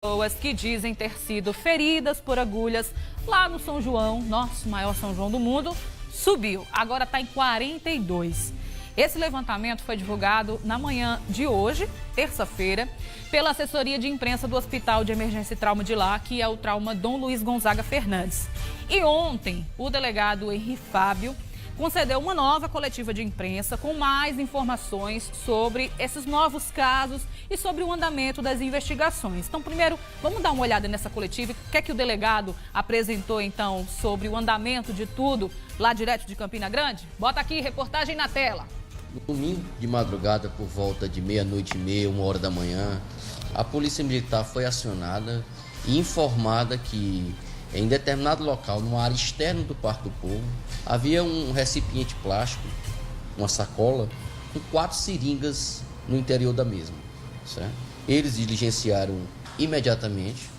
Pessoas que dizem ter sido feridas por agulhas lá no São João, nosso maior São João do mundo, subiu. Agora está em 42. Esse levantamento foi divulgado na manhã de hoje, terça-feira, pela assessoria de imprensa do Hospital de Emergência e Trauma de lá, que é o Trauma Dom Luiz Gonzaga Fernandes. E ontem, o delegado Henri Fábio concedeu uma nova coletiva de imprensa com mais informações sobre esses novos casos e sobre o andamento das investigações. Então, primeiro, vamos dar uma olhada nessa coletiva. O que é que o delegado apresentou, então, sobre o andamento de tudo lá direto de Campina Grande? Bota aqui, reportagem na tela. No domingo de madrugada, por volta de meia-noite e meia, 1 hora da manhã, a Polícia Militar foi acionada e informada que em determinado local, numa área externa do Parque do Povo, havia um recipiente plástico, uma sacola, com 4 seringas no interior da mesma. Certo? Eles diligenciaram imediatamente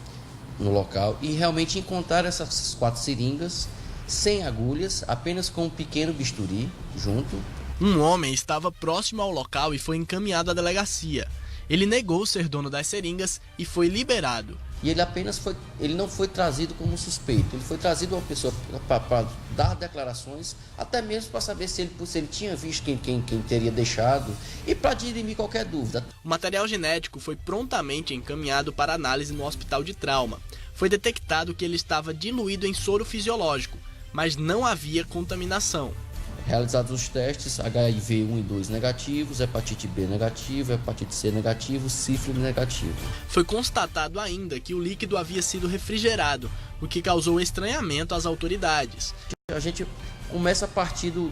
no local e realmente encontraram essas 4 seringas sem agulhas, apenas com um pequeno bisturi junto. Um homem estava próximo ao local e foi encaminhado à delegacia. Ele negou ser dono das seringas e foi liberado. E ele não foi trazido como suspeito, ele foi trazido uma pessoa para dar declarações, até mesmo para saber se ele tinha visto quem teria deixado e para dirimir qualquer dúvida. O material genético foi prontamente encaminhado para análise no Hospital de Trauma. Foi detectado que ele estava diluído em soro fisiológico, mas não havia contaminação. Realizados os testes, HIV 1 e 2 negativos, hepatite B negativo, hepatite C negativo, sífilis negativo. Foi constatado ainda que o líquido havia sido refrigerado, o que causou estranhamento às autoridades. A gente começa a partir do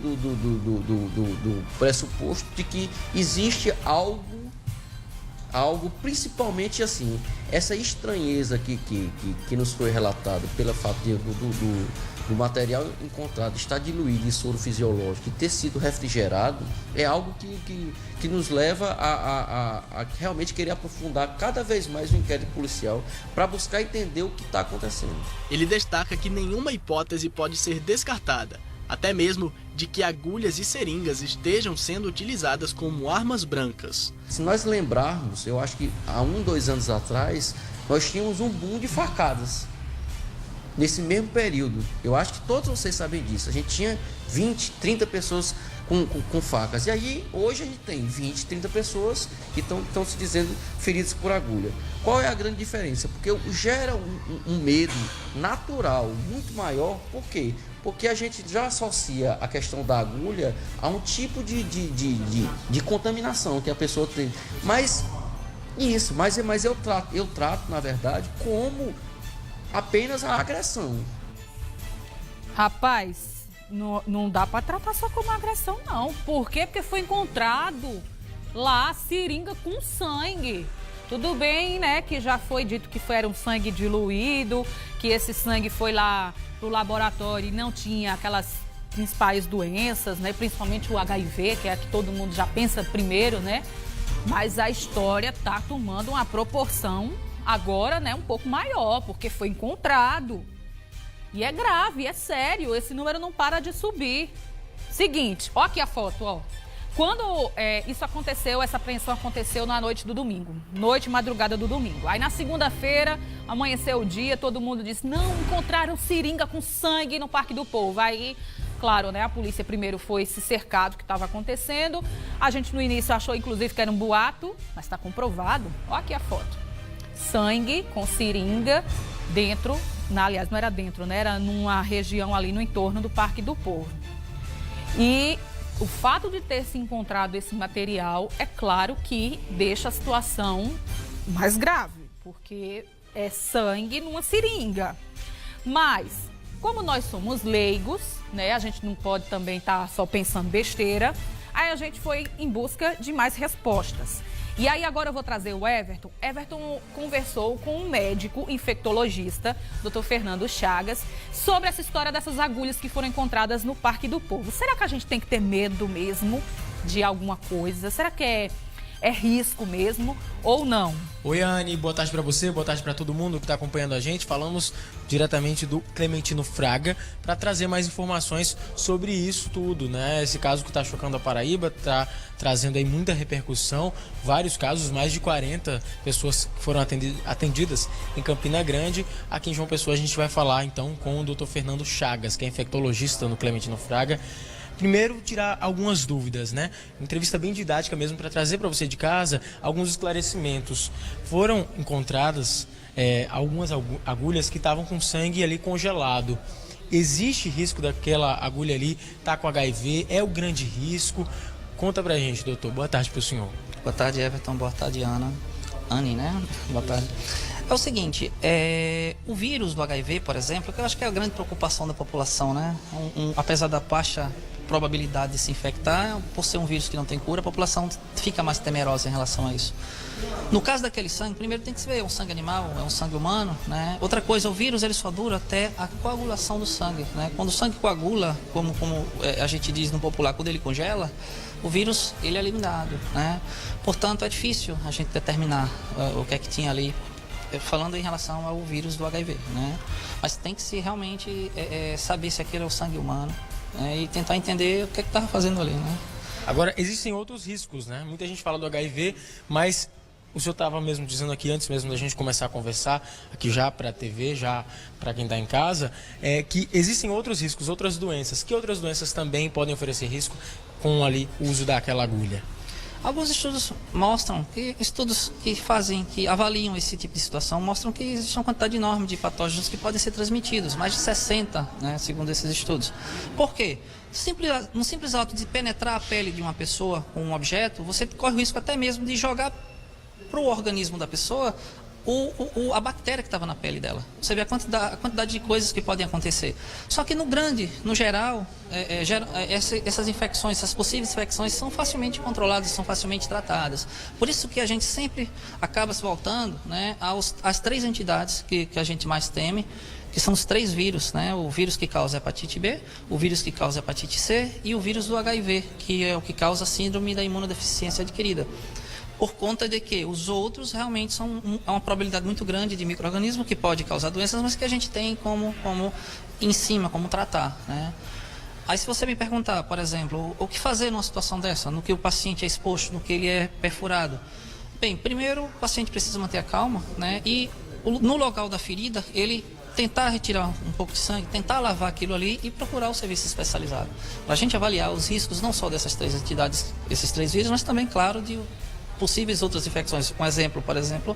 pressuposto de que existe algo principalmente assim, essa estranheza que nos foi relatada pelo fato do material encontrado estar diluído em soro fisiológico e ter sido refrigerado, é algo que nos leva a realmente querer aprofundar cada vez mais o inquérito policial para buscar entender o que está acontecendo. Ele destaca que nenhuma hipótese pode ser descartada, até mesmo de que agulhas e seringas estejam sendo utilizadas como armas brancas. Se nós lembrarmos, eu acho que há 1, 2 anos atrás, nós tínhamos um boom de facadas. Nesse mesmo período, eu acho que todos vocês sabem disso, a gente tinha 20, 30 pessoas com facas. E aí, hoje a gente tem 20, 30 pessoas que estão se dizendo feridas por agulha. Qual é a grande diferença? Porque gera um medo natural muito maior. Por quê? Porque a gente já associa a questão da agulha a um tipo de contaminação que a pessoa tem. Mas eu trato, na verdade, como apenas a agressão. Rapaz, não dá para tratar só como agressão, não. Por quê? Porque foi encontrado lá seringa com sangue. Tudo bem, né, que já foi dito que era um sangue diluído, que esse sangue foi lá pro laboratório e não tinha aquelas principais doenças, né, principalmente o HIV, que é a que todo mundo já pensa primeiro, né? Mas a história tá tomando uma proporção agora, né, um pouco maior, porque foi encontrado. E é grave, é sério, esse número não para de subir. Seguinte, ó aqui a foto, ó. Quando isso aconteceu, essa apreensão aconteceu na noite do domingo, madrugada do domingo. Aí na segunda-feira, amanheceu o dia, todo mundo disse, não, encontraram seringa com sangue no Parque do Povo. Aí, claro, né, a polícia primeiro foi se cercar do que estava acontecendo. A gente no início achou, inclusive, que era um boato, mas está comprovado. Ó aqui a foto. Sangue com seringa dentro, aliás, não era dentro, né? Era numa região ali no entorno do Parque do Povo. E o fato de ter se encontrado esse material, é claro que deixa a situação mais grave, porque é sangue numa seringa. Mas, como nós somos leigos, né? A gente não pode também estar só pensando besteira. Aí a gente foi em busca de mais respostas. E aí agora eu vou trazer o Everton. Everton conversou com um médico infectologista, Dr. Fernando Chagas, sobre essa história dessas agulhas que foram encontradas no Parque do Povo. Será que a gente tem que ter medo mesmo de alguma coisa? Será que É risco mesmo ou não? Oi, Anne, boa tarde para você, boa tarde para todo mundo que está acompanhando a gente. Falamos diretamente do Clementino Fraga para trazer mais informações sobre isso tudo, né? Esse caso que está chocando a Paraíba, está trazendo aí muita repercussão, vários casos, mais de 40 pessoas que foram atendidas em Campina Grande. Aqui em João Pessoa a gente vai falar então com o Dr. Fernando Chagas, que é infectologista no Clementino Fraga. Primeiro, tirar algumas dúvidas, né? Entrevista bem didática mesmo para trazer para você de casa alguns esclarecimentos. Foram encontradas algumas agulhas que estavam com sangue ali congelado. Existe risco daquela agulha ali estar com HIV? É o grande risco? Conta pra gente, doutor. Boa tarde pro senhor. Boa tarde, Everton. Boa tarde, Ana. Anne, né? Boa tarde. É o seguinte, o vírus do HIV, por exemplo, que eu acho que é a grande preocupação da população, né? Apesar da baixa probabilidade de se infectar, por ser um vírus que não tem cura, a população fica mais temerosa em relação a isso. No caso daquele sangue, primeiro tem que se ver, é um sangue animal, é um sangue humano, né? Outra coisa, o vírus ele só dura até a coagulação do sangue, né? Quando o sangue coagula, como a gente diz no popular, quando ele congela, o vírus ele é eliminado, né? Portanto, é difícil a gente determinar o que é que tinha ali, falando em relação ao vírus do HIV, né? Mas tem que se realmente saber se aquele é o sangue humano, e tentar entender o que é que estava fazendo ali, né? Agora, existem outros riscos, né? Muita gente fala do HIV, mas o senhor estava mesmo dizendo aqui, antes mesmo da gente começar a conversar, aqui já para a TV, já para quem está em casa, que existem outros riscos, outras doenças. Que outras doenças também podem oferecer risco com ali o uso daquela agulha? Alguns estudos mostram, estudos que avaliam esse tipo de situação, mostram que existe uma quantidade enorme de patógenos que podem ser transmitidos, mais de 60, né, segundo esses estudos. Por quê? No simples ato de penetrar a pele de uma pessoa com um objeto, você corre o risco até mesmo de jogar para o organismo da pessoa a bactéria que estava na pele dela. Você vê a quantidade de coisas que podem acontecer. Só que no geral, essas infecções, essas possíveis infecções são facilmente controladas, são facilmente tratadas. Por isso que a gente sempre acaba se voltando, né, às três entidades que a gente mais teme, que são os três vírus, né? O vírus que causa hepatite B, o vírus que causa hepatite C e o vírus do HIV, que é o que causa a síndrome da imunodeficiência adquirida. Por conta de que os outros realmente são uma probabilidade muito grande de micro-organismo que pode causar doenças, mas que a gente tem como tratar, né? Aí se você me perguntar, por exemplo, o que fazer numa situação dessa, no que o paciente é exposto, no que ele é perfurado? Bem, primeiro o paciente precisa manter a calma, né? E no local da ferida, ele tentar retirar um pouco de sangue, tentar lavar aquilo ali e procurar o serviço especializado. Para a gente avaliar os riscos não só dessas três entidades, esses três vírus, mas também, claro, de possíveis outras infecções. Um exemplo, por exemplo,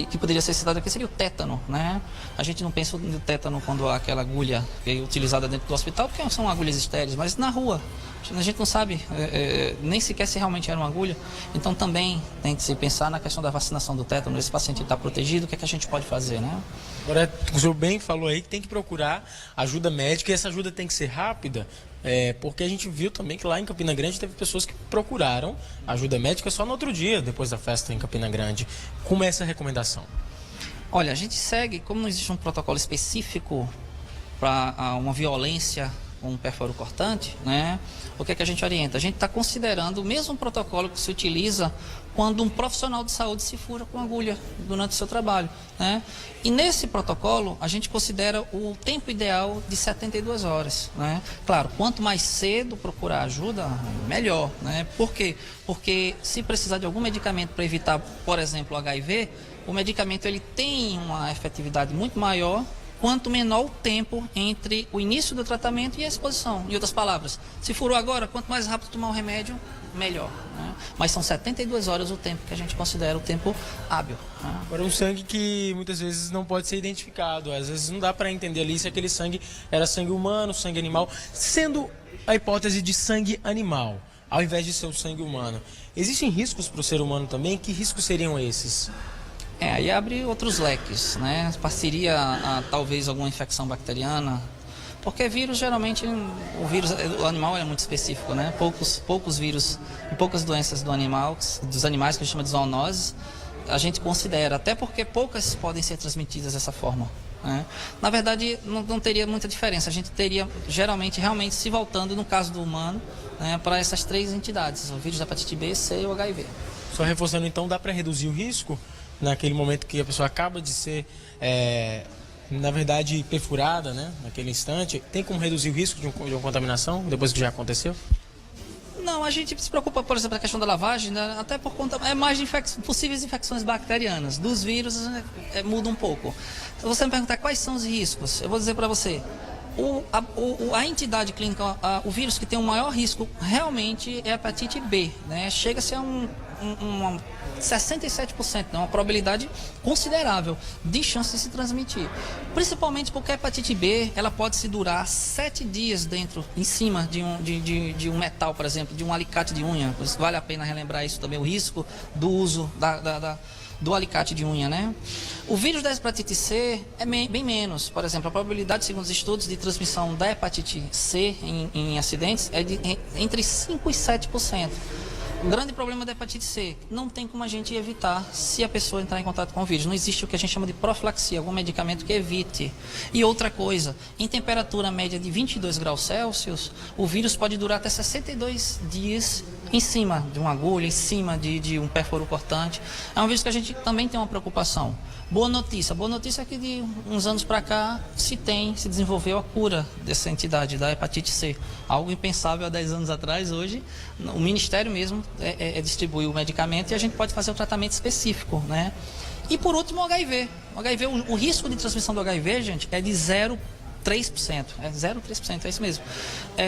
que poderia ser citado aqui, seria o tétano, né? A gente não pensa no tétano quando há aquela agulha utilizada dentro do hospital, porque são agulhas estéreis, mas na rua a gente não sabe nem sequer se realmente era uma agulha. Então também tem que se pensar na questão da vacinação do tétano. Esse paciente está protegido, o que é que a gente pode fazer, né? Agora, o senhor bem falou aí que tem que procurar ajuda médica e essa ajuda tem que ser rápida. Porque a gente viu também que lá em Campina Grande teve pessoas que procuraram ajuda médica só no outro dia, depois da festa em Campina Grande. Como é essa recomendação? Olha, a gente segue, como não existe um protocolo específico para uma violência com um perfuro cortante, né? O que é que a gente orienta? A gente está considerando o mesmo protocolo que se utiliza quando um profissional de saúde se fura com agulha durante o seu trabalho, né? E nesse protocolo, a gente considera o tempo ideal de 72 horas, né? Claro, quanto mais cedo procurar ajuda, melhor, né? Por quê? Porque se precisar de algum medicamento para evitar, por exemplo, o HIV, o medicamento ele tem uma efetividade muito maior quanto menor o tempo entre o início do tratamento e a exposição. Em outras palavras, se furou agora, quanto mais rápido tomar o remédio, melhor, né? Mas são 72 horas o tempo que a gente considera o tempo hábil, né? Agora, um sangue que muitas vezes não pode ser identificado. Às vezes não dá para entender ali se aquele sangue era sangue humano, sangue animal. Sendo a hipótese de sangue animal, ao invés de ser o sangue humano, existem riscos para o ser humano também? Que riscos seriam esses? Aí abre outros leques, né? Parceria a talvez alguma infecção bacteriana, porque vírus geralmente, o animal é muito específico, né? Poucos vírus e poucas doenças dos animais que a gente chama de zoonoses, a gente considera, até porque poucas podem ser transmitidas dessa forma, né? Na verdade, não teria muita diferença. A gente teria, geralmente, realmente se voltando, no caso do humano, né, para essas 3 entidades, o vírus da hepatite B, C e o HIV. Só reforçando, então, dá para reduzir o risco naquele momento que a pessoa acaba de ser, na verdade, perfurada, né? Naquele instante. Tem como reduzir o risco de uma contaminação depois que já aconteceu? Não, a gente se preocupa, por exemplo, a questão da lavagem, né, até por conta mais de possíveis infecções bacterianas. Dos vírus, muda um pouco. Se você me perguntar quais são os riscos, eu vou dizer para você. A entidade clínica, o vírus que tem o maior risco realmente é a hepatite B, né? Chega-se a 67%, né? Uma probabilidade considerável de chance de se transmitir. Principalmente porque a hepatite B, ela pode se durar 7 dias em cima de um metal, por exemplo, de um alicate de unha. Vale a pena relembrar isso também, o risco do uso do alicate de unha, né? O vírus da hepatite C é bem menos. Por exemplo, a probabilidade, segundo os estudos, de transmissão da hepatite C em acidentes é entre 5% e 7%. O grande problema da hepatite C, não tem como a gente evitar se a pessoa entrar em contato com o vírus. Não existe o que a gente chama de profilaxia, algum medicamento que evite. E outra coisa, em temperatura média de 22 graus Celsius, o vírus pode durar até 62 dias em cima de uma agulha, em cima de um pérfuro cortante. É um vírus que a gente também tem uma preocupação. Boa notícia é que de uns anos para cá se desenvolveu a cura dessa entidade, da hepatite C. Algo impensável há 10 anos atrás, hoje o Ministério mesmo distribui o medicamento e a gente pode fazer um tratamento específico, né? E por último o HIV. O risco de transmissão do HIV, gente, é de 0,3%. É 0,3%, é isso mesmo.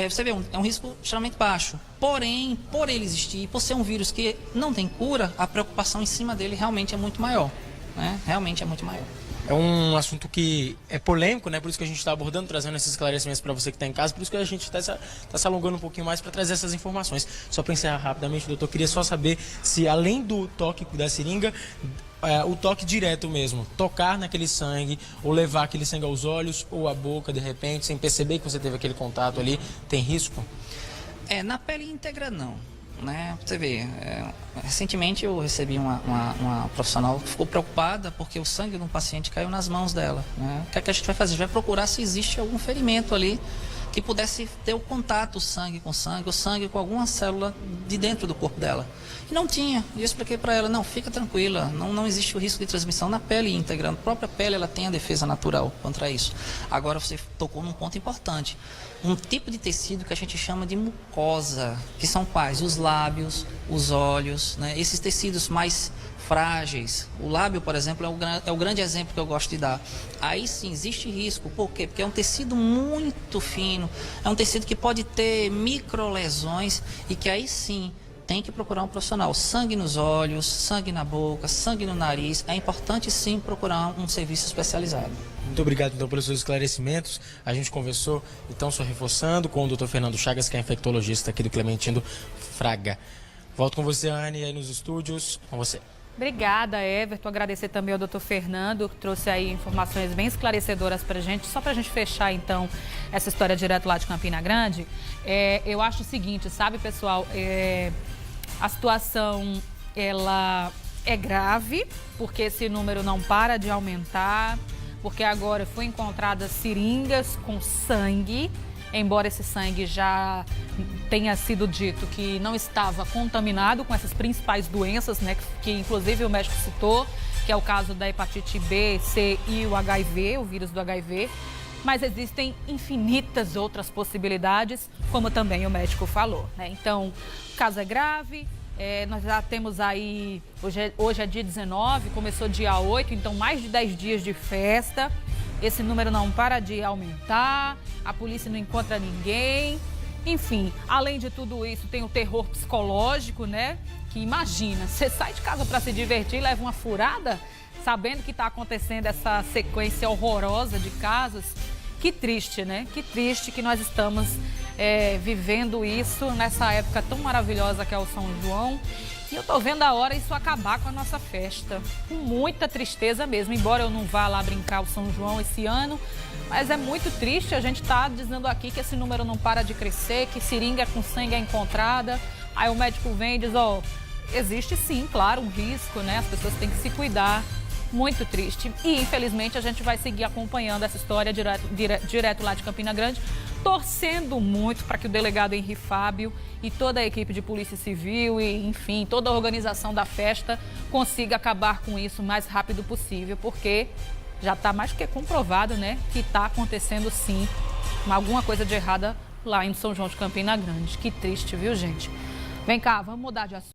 Você vê, é um risco extremamente baixo. Porém, por ele existir, por ser um vírus que não tem cura, a preocupação em cima dele realmente é muito maior. Né? Realmente é muito maior. É um assunto que é polêmico, né? Por isso que a gente está abordando, trazendo esses esclarecimentos para você que está em casa. Por isso que a gente está se alongando um pouquinho mais para trazer essas informações. Só para encerrar rapidamente, doutor, queria só saber se além do toque da seringa, o toque direto mesmo, tocar naquele sangue ou levar aquele sangue aos olhos ou à boca de repente, sem perceber que você teve aquele contato ali, tem risco? Na pele íntegra não. Né? Você vê, recentemente eu recebi uma profissional que ficou preocupada porque o sangue de um paciente caiu nas mãos dela. Né? O que é que a gente vai fazer? A gente vai procurar se existe algum ferimento ali que pudesse ter o contato sangue com sangue, o sangue com alguma célula de dentro do corpo dela. E não tinha. E eu expliquei para ela, não, fica tranquila, não existe o risco de transmissão na pele íntegra. A própria pele ela tem a defesa natural contra isso. Agora você tocou num ponto importante. Um tipo de tecido que a gente chama de mucosa, que são quais? Os lábios, os olhos, né? Esses tecidos mais frágeis. O lábio, por exemplo, é o grande exemplo que eu gosto de dar. Aí sim existe risco. Por quê? Porque é um tecido muito fino, é um tecido que pode ter microlesões e que aí sim tem que procurar um profissional. Sangue nos olhos, sangue na boca, sangue no nariz. É importante sim procurar um serviço especializado. Muito obrigado então pelos seus esclarecimentos. A gente conversou, então, só reforçando, com o Dr. Fernando Chagas, que é infectologista aqui do Clementino Fraga. Volto com você, Anne, aí nos estúdios. Com você. Obrigada, Everton. Agradecer também ao Dr. Fernando, que trouxe aí informações bem esclarecedoras para a gente. Só para a gente fechar, então, essa história direto lá de Campina Grande, eu acho o seguinte, sabe, pessoal? A situação, ela é grave, porque esse número não para de aumentar, porque agora foi encontradas seringas com sangue, embora esse sangue já tenha sido dito que não estava contaminado com essas principais doenças, né, que inclusive o médico citou, que é o caso da hepatite B, C e o HIV, o vírus do HIV. Mas existem infinitas outras possibilidades, como também o médico falou, né? Então, o caso é grave, nós já temos aí, hoje é dia 19, começou dia 8, então mais de 10 dias de festa. Esse número não para de aumentar, a polícia não encontra ninguém. Enfim, além de tudo isso, tem o terror psicológico, né? Que imagina, você sai de casa para se divertir e leva uma furada, sabendo que está acontecendo essa sequência horrorosa de casos. Que triste, né? Que triste que nós estamos vivendo isso nessa época tão maravilhosa que é o São João. E eu tô vendo a hora isso acabar com a nossa festa. Com muita tristeza mesmo, embora eu não vá lá brincar o São João esse ano. Mas é muito triste, a gente tá dizendo aqui que esse número não para de crescer, que seringa com sangue é encontrada. Aí o médico vem e diz, existe sim, claro, um risco, né? As pessoas têm que se cuidar. muito triste. E, infelizmente, a gente vai seguir acompanhando essa história direto lá de Campina Grande, torcendo muito para que o delegado Henri Fábio e toda a equipe de Polícia Civil e, enfim, toda a organização da festa consiga acabar com isso o mais rápido possível, porque já está mais que comprovado, né, que está acontecendo, sim, alguma coisa de errada lá em São João de Campina Grande. Que triste, viu, gente? Vem cá, vamos mudar de assunto.